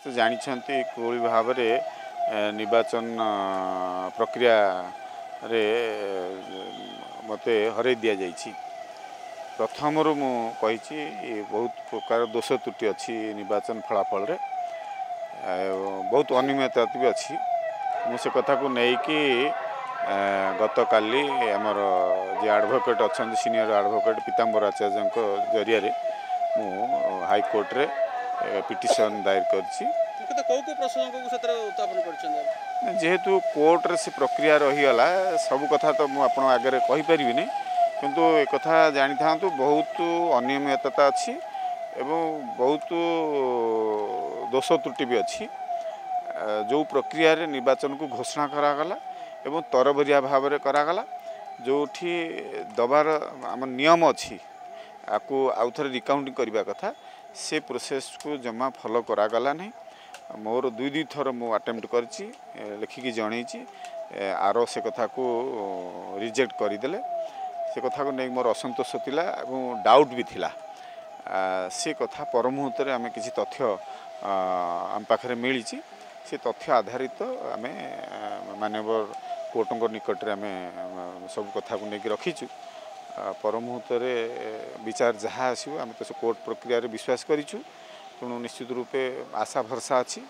समस्ते जानते कोई भाव निर्वाचन प्रक्रिया रे मते हरै दि जाइछि। प्रथम मुझे बहुत प्रकार दोष त्रुटि अच्छी निर्वाचन फलाफल रे बहुत अनियमितता भी अच्छी मुझे कथा को लेकिन गत काली आमर जे एडवोकेट अच्छा सीनियर एडवोकेट पीताम्बर आचार्य जरिया मु हाईकोर्ट रे पिटिशन दायर करछि। जेहेतु कोर्ट रे से प्रक्रिया रहीगला सब कथा तो मुझे आगे कहीपरि नहीं किंतु एक कथा जानी था बहुत अनियमितता अच्छी एवं बहुत दोष त्रुटि भी अच्छी जो प्रक्रिया रे निर्वाचन को घोषणा करागला एवं तरबरिया भाव में करागला जो दबार आम नियम अच्छी आपको आउ थे रिकाउंटिंग करने कथा से प्रोसेस को जमा फॉलो करागला नहीं। मोर दुई थर मु अटेम्प्ट करछि लिखिकी जनईछि आर से कथा को रिजेक्ट करदेले से कथा को नहीं मोर असंतोष थिला एवं डाउट भी थिला से कथा पर मुहूर्त में आम किसी तथ्य आम पाखे मिली से तथ्य आधारित आम माननीय कोर्टों निकट में आम सब कथा को लेकिन रखीचु पर मुहूर्त विचार जहाँ आसो आम तो कोर्ट प्रक्रिया विश्वास करूँ तेणु निश्चित रूपे आशा भरसा अच्छी।